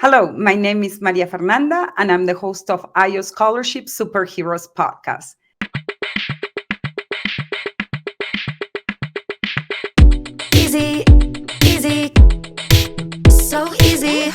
Hello, my name is Maria Fernanda, and I'm the host of IO Scholarship Superheroes podcast. Easy, easy, so easy.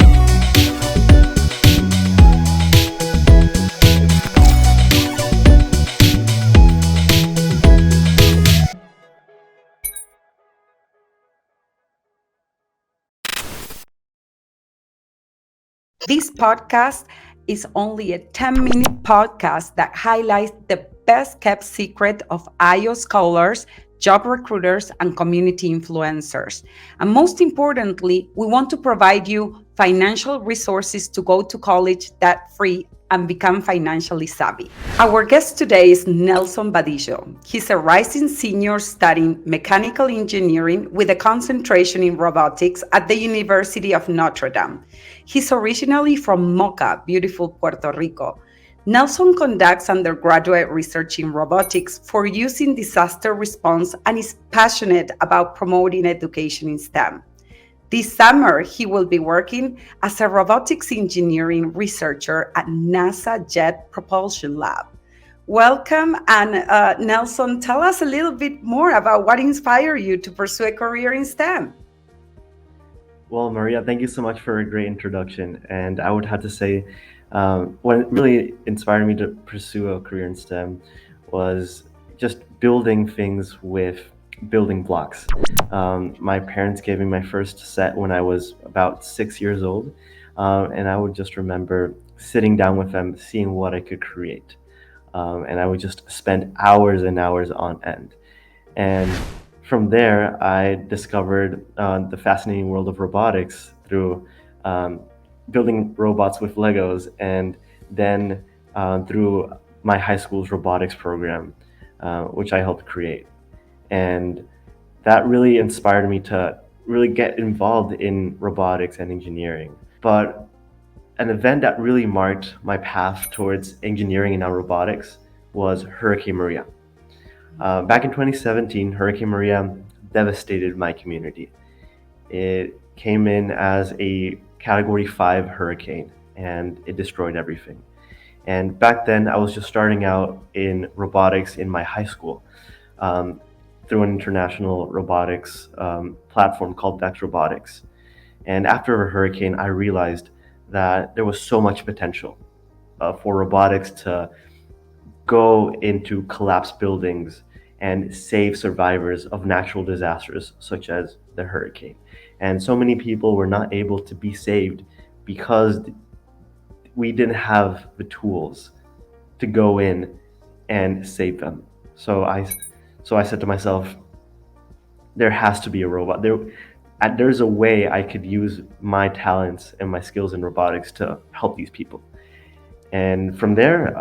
This podcast is only a 10-minute podcast that highlights the best kept secret of IO scholars, job recruiters, and community influencers. And most importantly, we want to provide you financial resources to go to college debt free and become financially savvy. Our guest today is Nelson Badillo. He's a rising senior studying mechanical engineering with a concentration in robotics at the University of Notre Dame. He's originally from Moca, beautiful Puerto Rico. Nelson conducts undergraduate research in robotics for use in disaster response and is passionate about promoting education in STEM. This summer, he will be working as a robotics engineering researcher at NASA Jet Propulsion Lab. Welcome, and Nelson, tell us a little bit more about what inspired you to pursue a career in STEM. Well, Maria, thank you so much for a great introduction. And I would have to say, what really inspired me to pursue a career in STEM was just building things with building blocks. My parents gave me my first set when I was about 6 years old, and I would just remember sitting down with them, seeing what I could create. And I would just spend hours and hours on end. And from there, I discovered the fascinating world of robotics through um, building robots with Legos, and then through my high school's robotics program, which I helped create. And that really inspired me to really get involved in robotics and engineering. But an event that really marked my path towards engineering and now robotics was Hurricane Maria. Back in 2017, Hurricane Maria devastated my community. It came in as a Category 5 hurricane, and it destroyed everything. And back then, I was just starting out in robotics in my high school um, through an international robotics platform called Dex Robotics. And after a hurricane, I realized that there was so much potential for robotics to go into collapsed buildings and save survivors of natural disasters such as the hurricane. And so many people were not able to be saved because we didn't have the tools to go in and save them. So I said to myself, there has to be a robot. There's a way I could use my talents and my skills in robotics to help these people. And from there,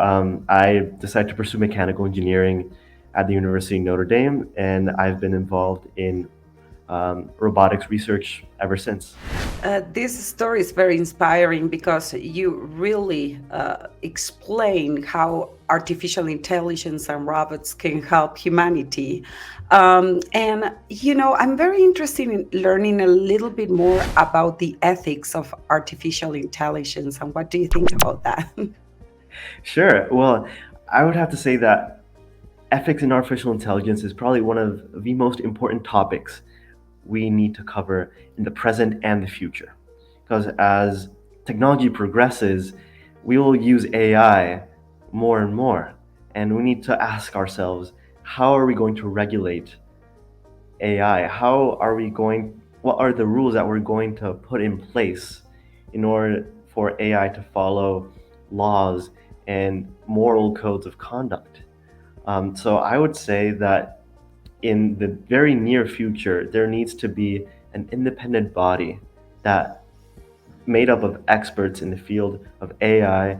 I decided to pursue mechanical engineering at the University of Notre Dame, and I've been involved in robotics research ever since. This story is very inspiring because you really explain how artificial intelligence and robots can help humanity. I'm very interested in learning a little bit more about the ethics of artificial intelligence. And what do you think about that? Sure. Well, I would have to say that ethics in artificial intelligence is probably one of the most important topics we need to cover in the present and the future. Because as technology progresses, we will use AI more and more. And we need to ask ourselves, how are we going to regulate AI? What are the rules that we're going to put in place in order for AI to follow laws and moral codes of conduct? So I would say that in the very near future, there needs to be an independent body that made up of experts in the field of AI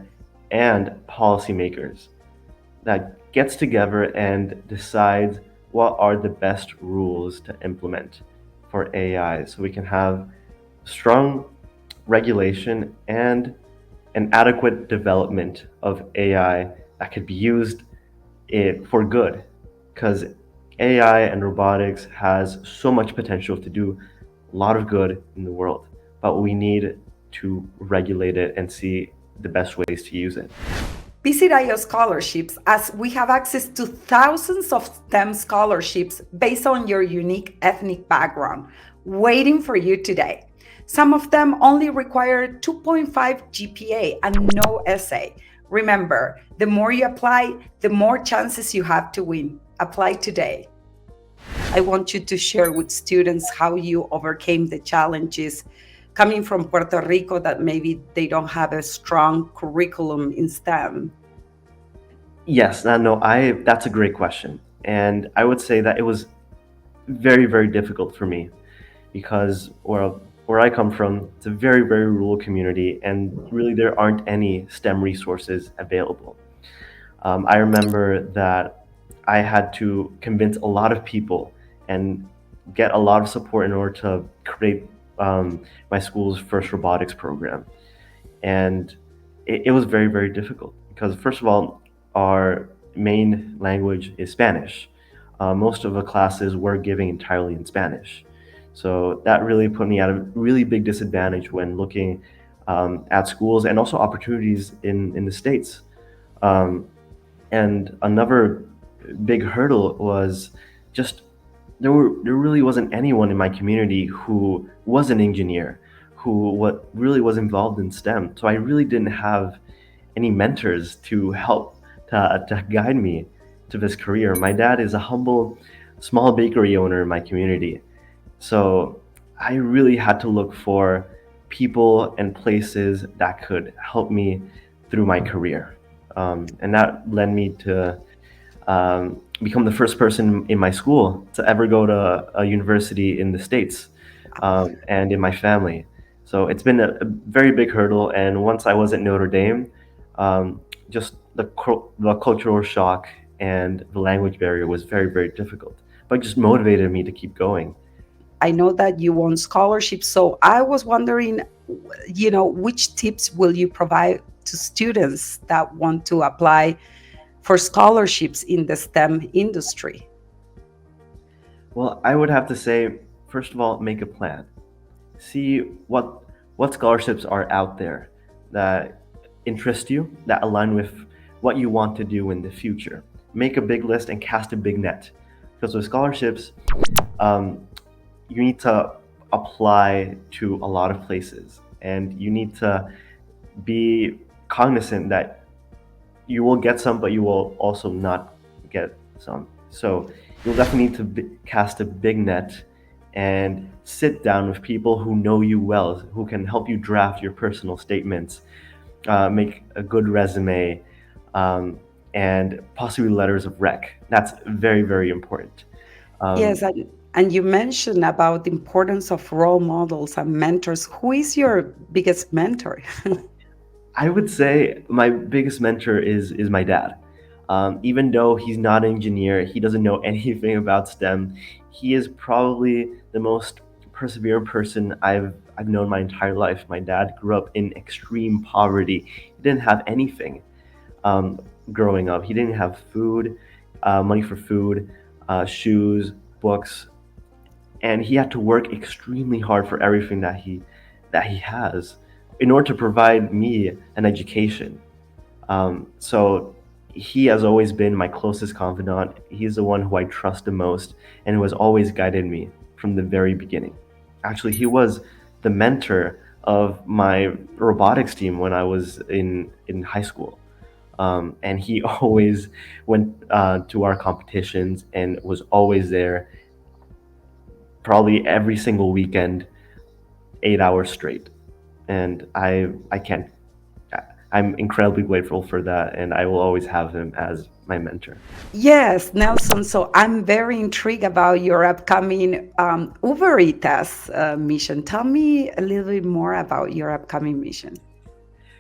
and policymakers that gets together and decides what are the best rules to implement for AI so we can have strong regulation and an adequate development of AI that could be used for good, because AI and robotics has so much potential to do a lot of good in the world, but we need to regulate it and see the best ways to use it. Visit IO Scholarships as we have access to thousands of STEM scholarships based on your unique ethnic background, waiting for you today. Some of them only require 2.5 GPA and no essay. Remember, the more you apply, the more chances you have to win. Apply today. I want you to share with students how you overcame the challenges coming from Puerto Rico that maybe they don't have a strong curriculum in STEM. Yes, no, I that's a great question. And I would say that it was very, very difficult for me because where I come from, it's a very, very rural community, and really there aren't any STEM resources available. I remember that I had to convince a lot of people and get a lot of support in order to create my school's first robotics program. And it was very, very difficult because, first of all, our main language is Spanish. Most of the classes were giving entirely in Spanish. So that really put me at a really big disadvantage when looking at schools and also opportunities in the States. Um, and another big hurdle was just there really wasn't anyone in my community who was an engineer, who what really was involved in STEM. So I really didn't have any mentors to help to guide me to this career. My dad is a humble small bakery owner in my community. So I really had to look for people and places that could help me through my career. And that led me to become the first person in my school to ever go to a university in the States, and in my family. So it's been a very big hurdle. And once I was at Notre Dame, just the cultural shock and the language barrier was very, very difficult, but it just motivated me to keep going. I know that you won scholarships, so I was wondering, which tips will you provide to students that want to apply for scholarships in the STEM industry? Well, I would have to say, first of all, make a plan. See what scholarships are out there that interest you, that align with what you want to do in the future. Make a big list and cast a big net. Because with scholarships, um, you need to apply to a lot of places, and you need to be cognizant that you will get some, but you will also not get some. So you'll definitely need to cast a big net and sit down with people who know you well, who can help you draft your personal statements, make a good resume, um, and possibly letters of rec. That's very, very important. Yes, Um, and you mentioned about the importance of role models and mentors. Who is your biggest mentor? I would say my biggest mentor is my dad. Even though he's not an engineer, he doesn't know anything about STEM. He is probably the most perseverant person I've known my entire life. My dad grew up in extreme poverty. He didn't have anything um, growing up. He didn't have food, money for food, shoes, books, and he had to work extremely hard for everything that he has in order to provide me an education. So he has always been my closest confidant. He's the one who I trust the most and who has always guided me from the very beginning. Actually, he was the mentor of my robotics team when I was in high school. And he always went to our competitions and was always there, probably every single weekend, 8 hours straight. And I can't I'm incredibly grateful for that, and I will always have him as my mentor. Yes, Nelson. So I'm very intrigued about your upcoming Uber Eats mission. Tell me a little bit more about your upcoming mission.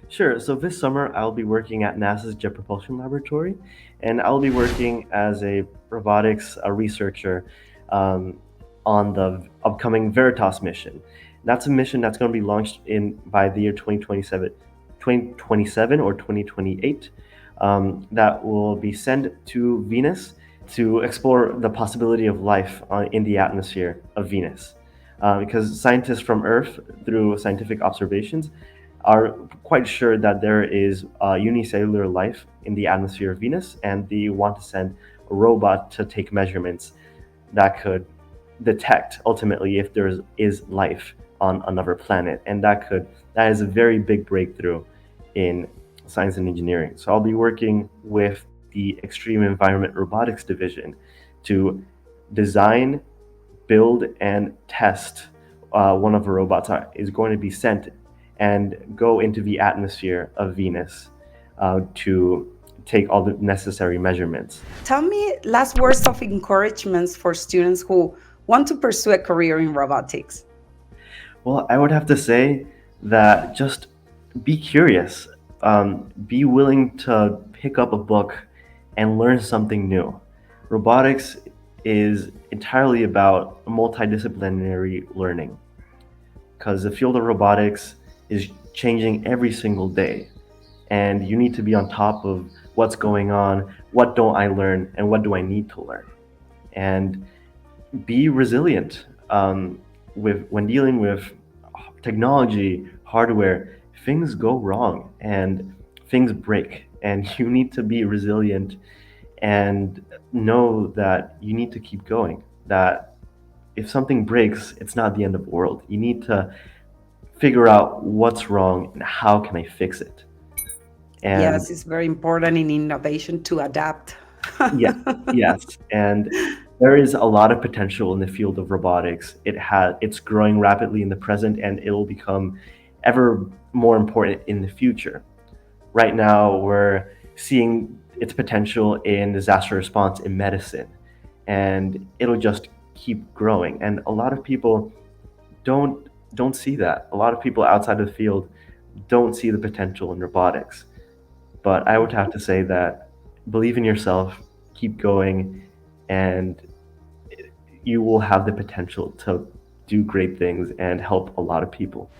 Sure. So this summer, I'll be working at NASA's Jet Propulsion Laboratory, and I'll be working as a robotics researcher um, on the upcoming Veritas mission. That's a mission that's going to be launched in by the year 2027 or 2028. That will be sent to Venus to explore the possibility of life in the atmosphere of Venus. because scientists from Earth, through scientific observations, are quite sure that there is unicellular life in the atmosphere of Venus, and they want to send a robot to take measurements that could detect ultimately if there is life on another planet, and that is a very big breakthrough in science and engineering. So I'll be working with the Extreme Environment Robotics Division to design, build, and test one of the robots that is going to be sent and go into the atmosphere of Venus to take all the necessary measurements. Tell me last words of encouragements for students who want to pursue a career in robotics. Well, I would have to say that just be curious, be willing to pick up a book and learn something new. Robotics is entirely about multidisciplinary learning because the field of robotics is changing every single day, and you need to be on top of what's going on, what don't I learn, and what do I need to learn. And be resilient with when dealing with technology, hardware. Things go wrong and things break, and you need to be resilient and know that you need to keep going. That if something breaks, it's not the end of the world. You need to figure out what's wrong and how can I fix it. And Yes, it's very important in innovation to adapt. yes, yes, and there is a lot of potential in the field of robotics. It's growing rapidly in the present, and it will become ever more important in the future. Right now, we're seeing its potential in disaster response in medicine, and it'll just keep growing. And a lot of people don't see that. A lot of people outside of the field don't see the potential in robotics. But I would have to say that believe in yourself, keep going, and you will have the potential to do great things and help a lot of people.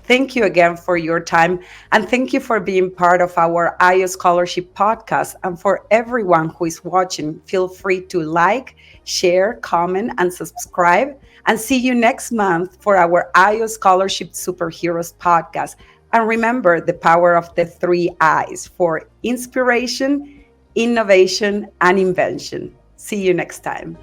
Thank you again for your time. And thank you for being part of our IO Scholarship podcast. And for everyone who is watching, feel free to like, share, comment, and subscribe. And see you next month for our IO Scholarship Superheroes podcast. And remember the power of the three I's for inspiration, innovation, and invention. See you next time.